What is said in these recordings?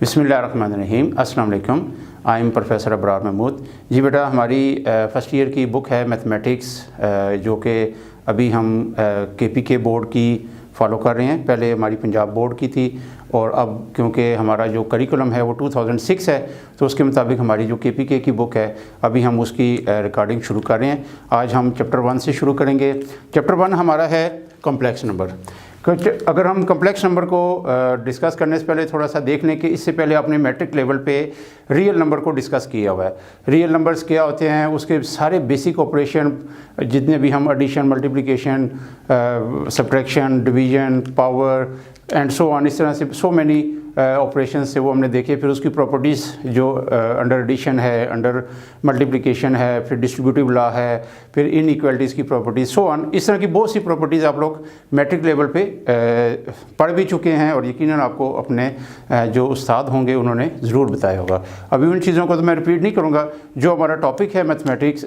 बिस्मिल्लाहिर्रहमानिर्रहीम। अस्सलाम वालेकुम। I am professor Abrar Mahmood. जी बेटा, हमारी फ़र्स्ट ईयर की बुक है मैथमेटिक्स, जो कि अभी हम KPK बोर्ड की फ़ॉलो कर रहे हैं। पहले हमारी पंजाब बोर्ड की थी और अब क्योंकि हमारा जो करिकुलम है वो 2006 है, तो उसके मुताबिक हमारी जो KPK की बुक है अभी हम उसकी रिकॉर्डिंग शुरू कर रहे हैं। आज हम चैप्टर 1 से शुरू करेंगे। चैप्टर 1 हमारा है कॉम्प्लेक्स नंबर। अगर हम कॉम्प्लेक्स नंबर को डिस्कस करने से पहले थोड़ा सा देख लें कि इससे पहले आपने मैट्रिक लेवल पे रियल नंबर को डिस्कस किया हुआ है। रियल नंबर्स क्या होते हैं, उसके सारे बेसिक ऑपरेशन जितने भी हम addition, multiplication, subtraction, division, power and so on, इस तरह से सो मैनी ऑपरेशन से वो हमने देखे। फिर उसकी प्रॉपर्टीज़ जो अंडर एडिशन है, अंडर मल्टीप्लिकेशन है, फिर डिस्ट्रीब्यूटिव लॉ है, फिर इनइक्वालिटीज़ की प्रॉपर्टीज़, सो ऑन, इस तरह की बहुत सी प्रॉपर्टीज़ आप लोग मैट्रिक लेवल पे पढ़ भी चुके हैं और यकीनन आपको अपने जो उस्ताद होंगे उन्होंने ज़रूर बताया होगा। अभी उन चीज़ों को तो मैं रिपीट नहीं करूँगा। जो हमारा टॉपिक है मैथमेटिक्स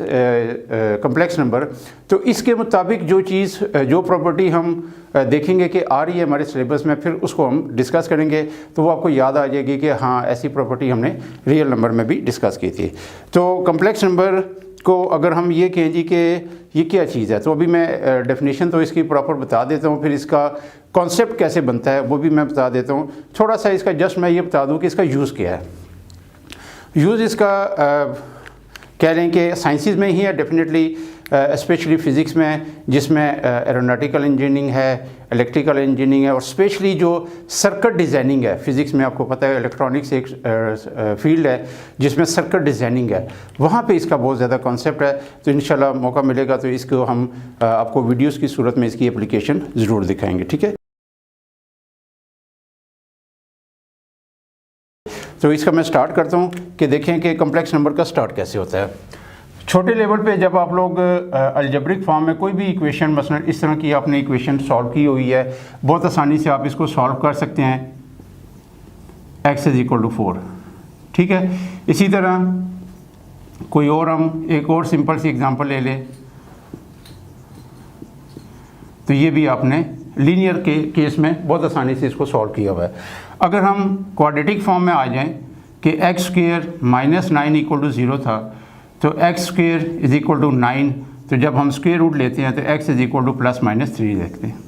कॉम्प्लेक्स नंबर, तो इसके मुताबिक जो चीज़ जो प्रॉपर्टी हम देखेंगे कि आ रही है हमारे सिलेबस में, फिर उसको हम डिस्कस करेंगे तो वो आपको याद आ जाएगी कि हाँ, ऐसी प्रॉपर्टी हमने रियल नंबर में भी डिस्कस की थी। तो कॉम्प्लेक्स नंबर को अगर हम ये कहें जी कि ये क्या चीज़ है, तो अभी मैं डेफिनेशन तो इसकी प्रॉपर बता देता हूँ, फिर इसका कॉन्सेप्ट कैसे बनता है वो भी मैं बता देता हूँ। थोड़ा सा इसका जस्ट मैं ये बता दूँ कि इसका यूज़ क्या है। यूज़ इसका कह लें कि साइंसिस में ही है डेफिनेटली, स्पेशली फ़िज़िक्स में, जिसमें एरोनॉटिकल इंजीनियरिंग है, इलेक्ट्रिकल इंजीनियरिंग है और स्पेशली जो सर्किट डिज़ाइनिंग है। फ़िज़िक्स में आपको पता है इलेक्ट्रॉनिक्स एक फील्ड है जिसमें सर्किट डिज़ाइनिंग है, वहाँ पे इसका बहुत ज़्यादा कॉन्सेप्ट है। तो इंशाल्लाह मौका मिलेगा तो इसको हम आपको वीडियोज़ की सूरत में इसकी एप्लीकेशन ज़रूर दिखाएँगे, ठीक है। तो इसका मैं स्टार्ट करता हूँ कि देखें कि कॉम्प्लेक्स नंबर का स्टार्ट कैसे होता है। छोटे लेवल पे जब आप लोग अलजेब्रिक फॉर्म में कोई भी इक्वेशन, मसलन इस तरह की आपने इक्वेशन सॉल्व की हुई है, बहुत आसानी से आप इसको सॉल्व कर सकते हैं। x = 4, ठीक है। इसी तरह कोई और हम एक और सिंपल सी एग्जांपल ले लें, तो ये भी आपने लीनियर के केस में बहुत आसानी से इसको सॉल्व किया हुआ है। अगर हम क्वाड्रेटिक फॉर्म में आ जाएं कि x² - 9 = 0 था, तो x² = 9, तो जब हम स्क्वायर रूट लेते हैं तो x = +-3 देखते हैं।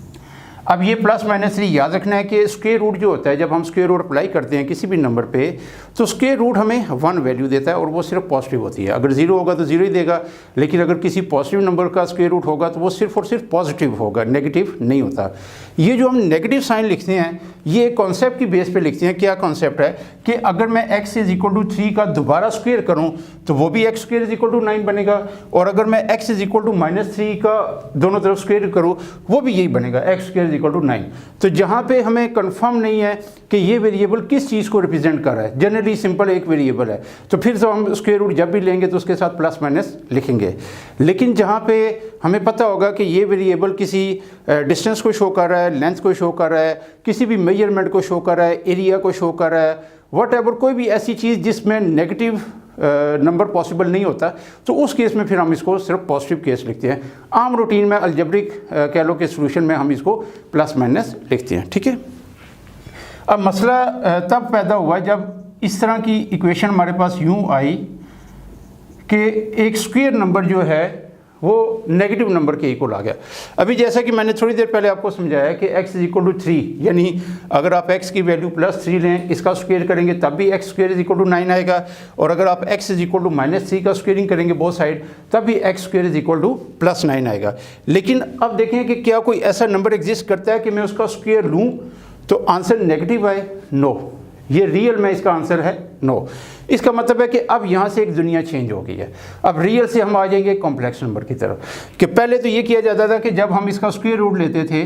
अब ये +-3 याद रखना है कि स्क्वायर रूट जो होता है, जब हम स्क्वायर रूट अप्लाई करते हैं किसी भी नंबर पे, तो स्क्वायर रूट हमें 1 वैल्यू देता है और वो सिर्फ पॉजिटिव होती है। अगर 0 होगा तो 0 ही देगा, लेकिन अगर किसी पॉजिटिव नंबर का स्क्वायर रूट होगा तो वो सिर्फ और सिर्फ पॉजिटिव होगा, नेगेटिव नहीं होता। ये जो हम नेगेटिव साइन लिखते हैं, ये एक कॉन्सेप्ट की बेस पे लिखते हैं। क्या कॉन्सेप्ट है कि अगर मैं x = 3 का दोबारा स्क्वायर करूं तो वो भी x² = 9 बनेगा, और अगर मैं x = -3 का दोनों तरफ स्क्वायर करूं वो भी यही बनेगा, x² = 9। तो जहां पे हमें कंफर्म नहीं है कि ये वेरिएबल किस चीज़ को रिप्रेजेंट कर रहा है, जनरली सिंपल एक वेरिएबल है, तो फिर तो हम स्क्वायर रूट जब भी लेंगे तो उसके साथ +- लिखेंगे। लेकिन जहाँ पे हमें पता होगा कि ये वेरिएबल किसी डिस्टेंस को शो कर रहा है, लेंथ को शो कर रहा है, किसी भी मेजरमेंट को शो कर रहा है, एरिया को शो कर रहा है, व्हाटएवर, कोई भी ऐसी चीज़ जिसमें नेगेटिव नंबर पॉसिबल नहीं होता, तो उस केस में फिर हम इसको सिर्फ पॉजिटिव केस लिखते हैं। आम रूटीन में अलजेब्रिक कह लो कि सॉल्यूशन में हम इसको +- लिखते हैं, ठीक है। अब मसला तब पैदा हुआ जब इस तरह की इक्वेशन हमारे पास यूँ आई कि एक स्क्वायर नंबर जो है वो नेगेटिव नंबर के इक्वल आ गया। अभी जैसा कि मैंने थोड़ी देर पहले आपको समझाया कि x = 3, यानी अगर आप x की वैल्यू +3 लें, इसका स्क्वायर करेंगे तब भी x² = 9 आएगा, और अगर आप x = -3 का स्क्वेयरिंग करेंगे बोथ साइड तब भी x² = +9 आएगा। लेकिन अब देखें कि क्या कोई ऐसा नंबर एग्जिस्ट करता है कि मैं उसका स्क्वायर लूँ तो आंसर नेगेटिव आए? नो। ये रियल में इसका आंसर है नो। इसका मतलब है कि अब यहाँ से एक दुनिया चेंज हो गई है। अब रियल से हम आ जाएंगे कॉम्प्लेक्स नंबर की तरफ, कि पहले तो ये किया जाता था कि जब हम इसका स्क्वायर रूट लेते थे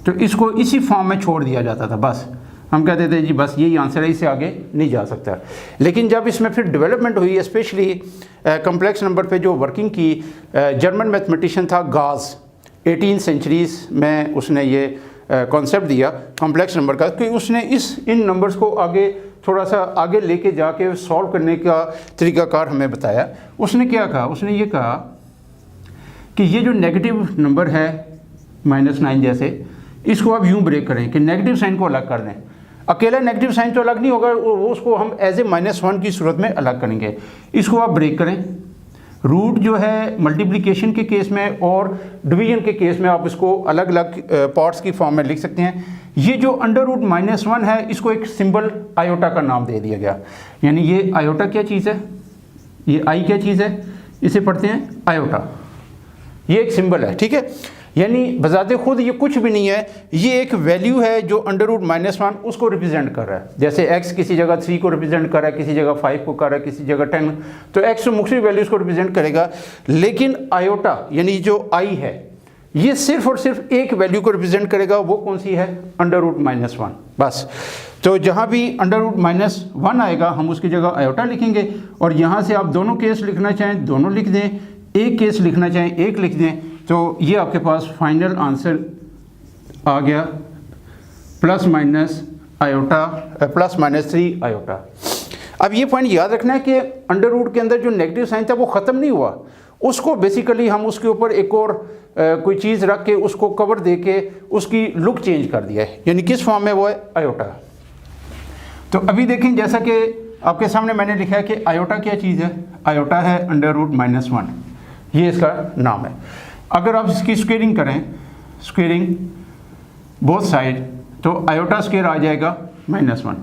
तो इसको इसी फॉर्म में छोड़ दिया जाता था, बस हम कहते थे जी बस यही आंसर है, इससे आगे नहीं जा सकता। लेकिन जब इसमें फिर डेवलपमेंट हुई, स्पेशली कॉम्प्लेक्स नंबर पे जो वर्किंग की, जर्मन मैथमेटिशियन था गाज, 18 सेंचुरीज़ में उसने ये कॉन्सेप्ट दिया कॉम्प्लेक्स नंबर का, कि उसने इन नंबर्स को आगे थोड़ा सा आगे लेके जाके सॉल्व करने का तरीक़ाकार हमें बताया। उसने क्या कहा, उसने ये कहा कि ये जो नेगेटिव नंबर है -9 जैसे, इसको आप यूँ ब्रेक करें कि नेगेटिव साइन को अलग कर दें। अकेला नेगेटिव साइन तो अलग नहीं होगा, वो उसको हम एज ए -1 की सूरत में अलग करेंगे। इसको आप ब्रेक करें। रूट जो है मल्टीप्लिकेशन के केस में और डिवीजन के केस में आप इसको अलग अलग पार्ट्स की फॉर्म में लिख सकते हैं। ये जो √-1 है इसको एक सिंबल आयोटा का नाम दे दिया गया, यानी ये आयोटा क्या चीज़ है, ये आई क्या चीज़ है, इसे पढ़ते हैं आयोटा। ये एक सिंबल है, ठीक है, यानी बजाते खुद ये कुछ भी नहीं है, ये एक वैल्यू है जो √-1 उसको रिप्रेजेंट कर रहा है। जैसे x किसी जगह 3 को रिप्रेजेंट कर रहा है, किसी जगह 5 को कर रहा है, किसी जगह 10, तो x तो मुख्तलिफ वैल्यूज़ को रिप्रेजेंट करेगा। लेकिन आयोटा यानी जो i है ये सिर्फ और सिर्फ एक वैल्यू को रिप्रेजेंट करेगा, वो कौन सी है, √-1 बस। तो जहाँ भी √-1 आएगा हम उसकी जगह आयोटा लिखेंगे, और यहाँ से आप दोनों केस लिखना चाहें दोनों लिख दें, एक केस लिखना चाहें एक लिख दें, तो ये आपके पास फाइनल आंसर आ गया ±3 आयोटा। अब ये पॉइंट याद रखना है कि अंडर रूट के अंदर जो नेगेटिव साइन था वो ख़त्म नहीं हुआ, उसको बेसिकली हम उसके ऊपर एक और कोई चीज़ रख के उसको कवर दे के उसकी लुक चेंज कर दिया है, यानी किस फॉर्म में वो है, आयोटा। तो अभी देखें, जैसा कि आपके सामने मैंने लिखा है कि आयोटा क्या चीज़ है, आयोटा है √-1, ये इसका नाम है। अगर आप इसकी स्क्वेयरिंग करें, स्क्वेयरिंग बोथ साइड, तो आयोटा स्क्वेयर आ जाएगा -1।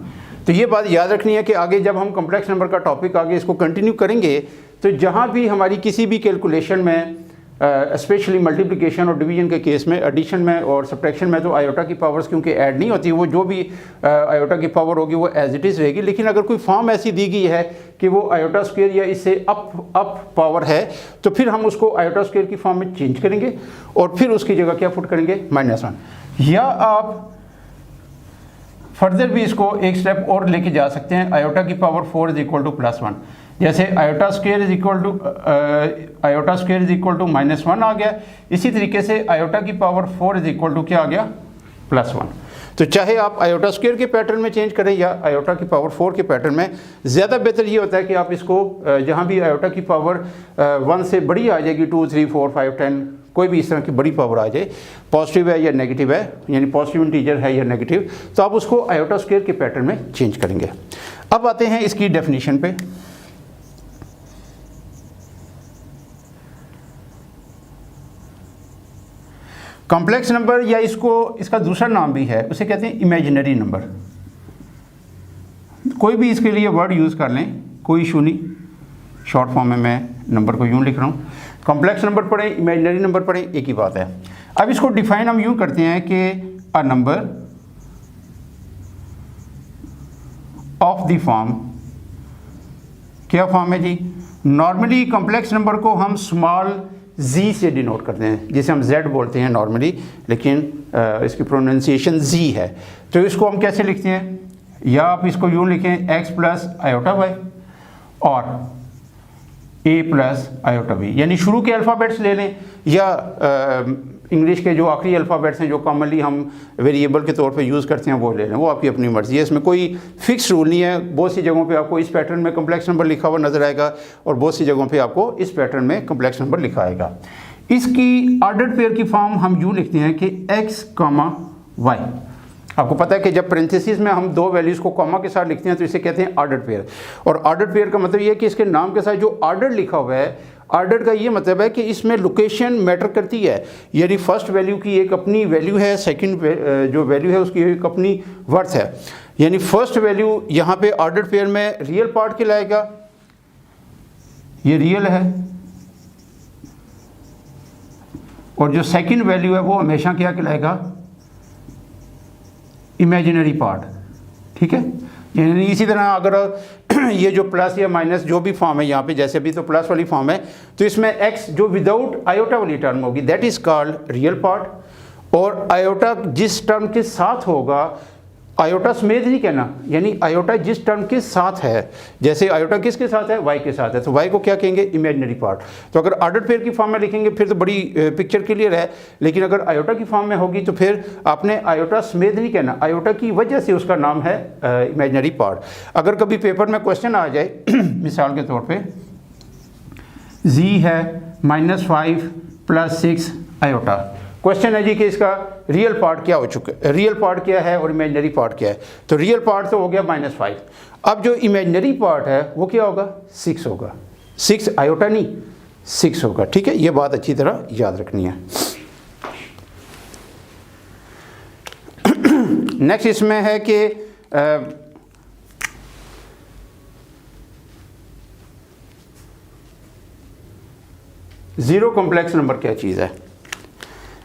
तो ये बात याद रखनी है कि आगे जब हम कॉम्प्लेक्स नंबर का टॉपिक आगे इसको कंटिन्यू करेंगे, तो जहाँ भी हमारी किसी भी कैलकुलेशन में स्पेशली मल्टीप्लिकेशन और डिवीजन के केस में, एडिशन में और सब्ट्रैक्शन में, तो आयोटा की पावर्स क्योंकि ऐड नहीं होती, वो जो भी आयोटा की पावर होगी वो एज इट इज़ रहेगी। लेकिन अगर कोई फॉर्म ऐसी दी गई है कि वो आयोटा स्क्वायर या इससे अप पावर है, तो फिर हम उसको आयोटा स्क्वायर की फॉर्म में चेंज करेंगे और फिर उसकी जगह क्या पुट करेंगे, -1। या आप फर्दर भी इसको एक स्टेप और लेके जा सकते हैं, आयोटा की पावर 4 = +1। जैसे iota square is equal to -1 आ गया, इसी तरीके से आयोटा की पावर 4 = क्या आ गया, +1। तो चाहे आप आयोटा स्क्वायर के पैटर्न में चेंज करें या आयोटा की पावर 4 के पैटर्न में, ज़्यादा बेहतर ये होता है कि आप इसको जहाँ भी आयोटा की पावर 1 से बड़ी आ जाएगी, 2, 3, 4, 5, 10, कोई भी इस तरह की बड़ी पावर आ जाए, पॉजिटिव है या नेगेटिव है, यानी पॉजिटिव इंटीजर है या नेगेटिव, तो आप उसको आयोटा स्क्वायर के पैटर्न में चेंज करेंगे। अब आते हैं इसकी डेफिनेशन पे। कॉम्प्लेक्स नंबर, या इसका दूसरा नाम भी है, उसे कहते हैं इमेजिनरी नंबर। कोई भी इसके लिए वर्ड यूज़ कर लें, कोई इशू नहीं, शॉर्ट फॉर्म में मैं नंबर को यूँ लिख रहा हूँ। कॉम्प्लेक्स नंबर पढ़ें, इमेजिनरी नंबर पढ़ें, एक ही बात है। अब इसको डिफाइन हम यूँ करते हैं कि a number of the form, क्या फॉर्म है जी, नॉर्मली कॉम्प्लेक्स नंबर को हम स्मॉल z से डिनोट करते हैं, जिसे हम z बोलते हैं नॉर्मली, लेकिन इसकी प्रोनाउंसिएशन z है। तो इसको हम कैसे लिखते हैं, या आप इसको यूँ लिखें x + i/y और a + i/b, यानी शुरू के अल्फ़ाबेट्स ले लें, या इंग्लिश के जो आखिरी अल्फ़ाबेट्स हैं जो कॉमनली हम वेरिएबल के तौर पे यूज़ करते हैं वो ले लें, वो आपकी अपनी मर्ज़ी है, इसमें कोई फिक्स रूल नहीं है। बहुत सी जगहों पे आपको इस पैटर्न में कॉम्प्लेक्स नंबर लिखा हुआ नज़र आएगा और बहुत सी जगहों पे आपको इस पैटर्न में कॉम्प्लेक्स नंबर लिखा आएगा। इसकी ऑर्डर्ड पेयर की फॉर्म हम यूँ लिखते हैं कि x, y। आपको पता है कि जब पेरेंथेसिस में हम दो वैल्यूज़ को कॉमा के साथ लिखते हैं तो इसे कहते हैं ऑर्डर्ड पेयर। और ऑर्डर्ड पेयर का मतलब ये है कि इसके नाम के साथ जो ऑर्डर लिखा हुआ है, ऑर्डर का ये मतलब है कि इसमें लोकेशन मैटर करती है, यानी फर्स्ट वैल्यू की एक अपनी वैल्यू है, सेकंड जो वैल्यू है उसकी एक अपनी वर्थ है। यानी फर्स्ट वैल्यू यहाँ पे ऑर्डर्ड पेयर में रियल पार्ट कहलाएगा, ये रियल है, और जो सेकंड वैल्यू है वो हमेशा क्या कहलाएगा, इमेजिनरी पार्ट। ठीक है, यानी इसी तरह अगर ये जो प्लस या माइनस जो भी फॉर्म है यहाँ पे, जैसे भी तो प्लस वाली फॉर्म है, तो इसमें x जो विदाउट आयोटा वाली टर्म होगी that is called real part, और आयोटा जिस टर्म के साथ होगा, आयोटा समेत नहीं कहना, यानी आयोटा जिस टर्म के साथ है, जैसे आयोटा किसके साथ है, y के साथ है, तो y को क्या कहेंगे, इमेजिनरी पार्ट। तो अगर ऑर्डर्ड पेयर की फॉर्म में लिखेंगे फिर तो बड़ी पिक्चर क्लियर है, लेकिन अगर आयोटा की फॉर्म में होगी तो फिर आपने आयोटा समेत नहीं कहना, आयोटा की वजह से उसका नाम है इमेजिनरी पार्ट। अगर कभी पेपर में क्वेश्चन आ जाए मिसाल के तौर पर z है -5 + 6 आयोटा, क्वेश्चन है जी कि इसका रियल पार्ट क्या हो चुका है, रियल पार्ट क्या है और इमेजिनरी पार्ट क्या है। तो रियल पार्ट तो हो गया -5। अब जो इमेजिनरी पार्ट है वो क्या होगा, 6 होगा। 6 आयोटा नहीं 6 होगा, ठीक है। ये बात अच्छी तरह याद रखनी है। नेक्स्ट इसमें है कि ज़ीरो कॉम्प्लेक्स नंबर क्या चीज़ है।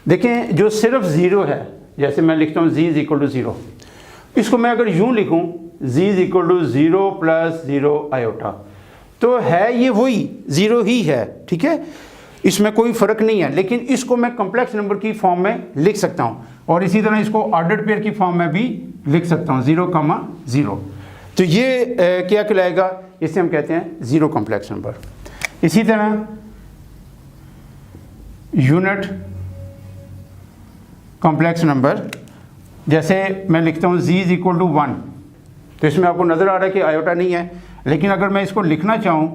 देखें जो सिर्फ ज़ीरो है, जैसे मैं लिखता हूँ z = 0, इसको मैं अगर यूँ लिखूँ z = 0 + 0 आयोटा, तो है ये वही ज़ीरो ही है, ठीक है, इसमें कोई फ़र्क नहीं है। लेकिन इसको मैं कॉम्प्लेक्स नंबर की फॉर्म में लिख सकता हूँ और इसी तरह इसको ऑर्डर्ड पेयर की फॉर्म में भी लिख सकता हूँ 0,0। तो ये क्या कहलाएगा, इसे हम कहते हैं ज़ीरो कॉम्प्लेक्स नंबर। इसी तरह यूनिट कॉम्प्लेक्स नंबर, जैसे मैं लिखता हूँ z = 1, तो इसमें आपको नज़र आ रहा है कि आयोटा नहीं है, लेकिन अगर मैं इसको लिखना चाहूँ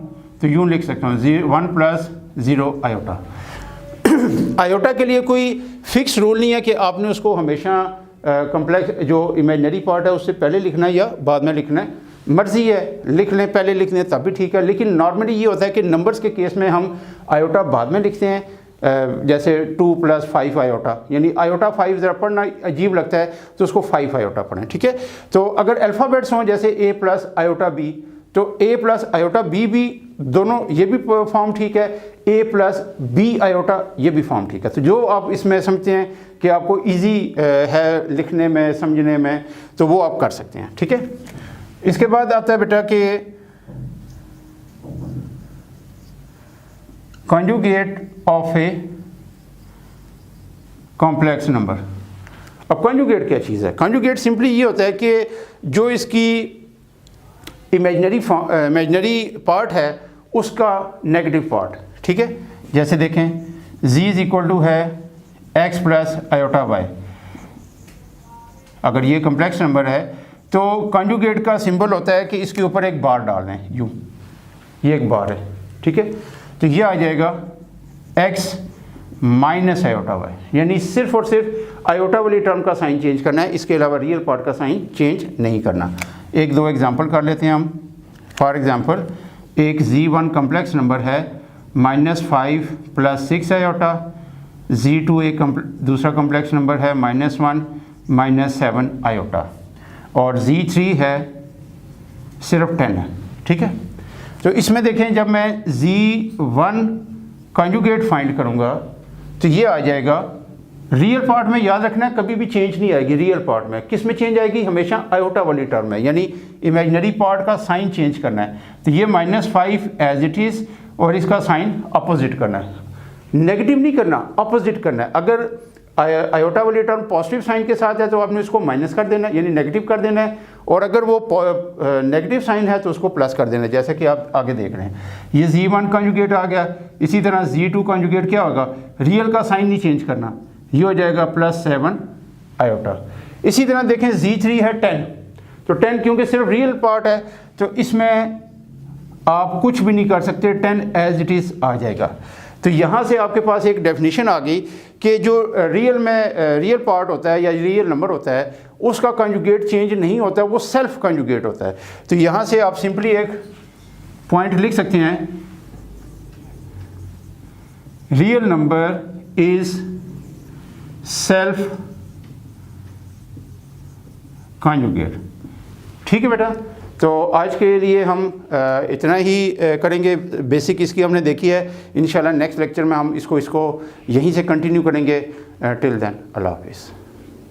तो यूँ लिख सकता हूँ 1 + 0 आयोटा। आयोटा के लिए कोई फिक्स रूल नहीं है कि आपने उसको हमेशा कॉम्प्लेक्स जो इमेजिनरी पार्ट है उससे पहले लिखना है या बाद में लिखना है, मर्ज़ी है, लिख लें पहले लिख लें तब भी ठीक है। लेकिन नॉर्मली ये होता है कि नंबर्स के केस में हम आयोटा बाद में लिखते हैं, जैसे 2 + 5 आयोटा, यानी आयोटा 5 ज़रा पढ़ना अजीब लगता है तो उसको 5 आयोटा पढ़ें, ठीक है। तो अगर अल्फ़ाबेट्स हों जैसे a + आयोटा b, तो a + आयोटा b भी दोनों ये भी फॉर्म ठीक है, a + b आयोटा ये भी फॉर्म ठीक है। तो जो आप इसमें समझते हैं कि आपको इजी है लिखने में समझने में, तो वो आप कर सकते हैं, ठीक है। इसके बाद आता है बेटा कि conjugate of a complex number. अब कॉन्जुगेट क्या चीज़ है, कॉन्जुगेट सिंपली ये होता है कि जो इसकी इमेजिनरी पार्ट है उसका नेगेटिव पार्ट, ठीक है। जैसे देखें z = है x + आयोटा y, अगर ये कॉम्प्लेक्स नंबर है तो कॉन्जुगेट का सिंबल होता है कि इसके ऊपर एक बार डाल लें, यूँ, ये एक बार है, ठीक है। तो ये आ जाएगा x - आयोटा y, यानी सिर्फ और सिर्फ आयोटा वाली टर्म का साइन चेंज करना है, इसके अलावा रियल पार्ट का साइन चेंज नहीं करना। एक दो एग्जांपल कर लेते हैं हम। फॉर एग्जांपल एक z1 कॉम्प्लेक्स नंबर है -5 + 6 आयोटा, z2 एक दूसरा कॉम्प्लेक्स नंबर है -1 - 7 आयोटा, और z3 है सिर्फ 10 है, ठीक है। तो इसमें देखें जब मैं z1 कॉन्जुगेट फाइंड करूंगा तो ये आ जाएगा, रियल पार्ट में याद रखना है कभी भी चेंज नहीं आएगी। रियल पार्ट में किस में चेंज आएगी, हमेशा आयोटा वाली टर्म में, यानी इमेजिनरी पार्ट का साइन चेंज करना है। तो ये -5 एज इट इज़ और इसका साइन अपोजिट करना है, नेगेटिव नहीं करना, अपोजिट करना है। अगर आयोटा वाली टर्म पॉजिटिव साइन के साथ है तो आपने उसको माइनस कर देना है, यानी नेगेटिव कर देना है, और अगर वो नेगेटिव साइन है तो उसको प्लस कर देना है, जैसा कि आप आगे देख रहे हैं। ये z1 कॉन्जुगेट आ गया। इसी तरह z2 कॉन्जुगेट क्या होगा, रियल का साइन नहीं चेंज करना, ये हो जाएगा +7 आयोटा। इसी तरह देखें z3 है 10, तो 10 क्योंकि सिर्फ रियल पार्ट है तो इसमें आप कुछ भी नहीं कर सकते, 10 एज इट इज़ आ जाएगा। तो यहाँ से आपके पास एक डेफिनेशन आ गई कि जो रियल पार्ट होता है या रियल नंबर होता है उसका कॉन्जुगेट चेंज नहीं होता, वो सेल्फ कॉन्जुगेट होता है। तो यहाँ से आप सिंपली एक पॉइंट लिख सकते हैं, real number is self conjugate, ठीक है बेटा। तो आज के लिए हम इतना ही करेंगे, बेसिक इसकी हमने देखी है। इंशाल्लाह नेक्स्ट लेक्चर में हम इसको यहीं से कंटिन्यू करेंगे। टिल देन अल्लाह हाफिज़।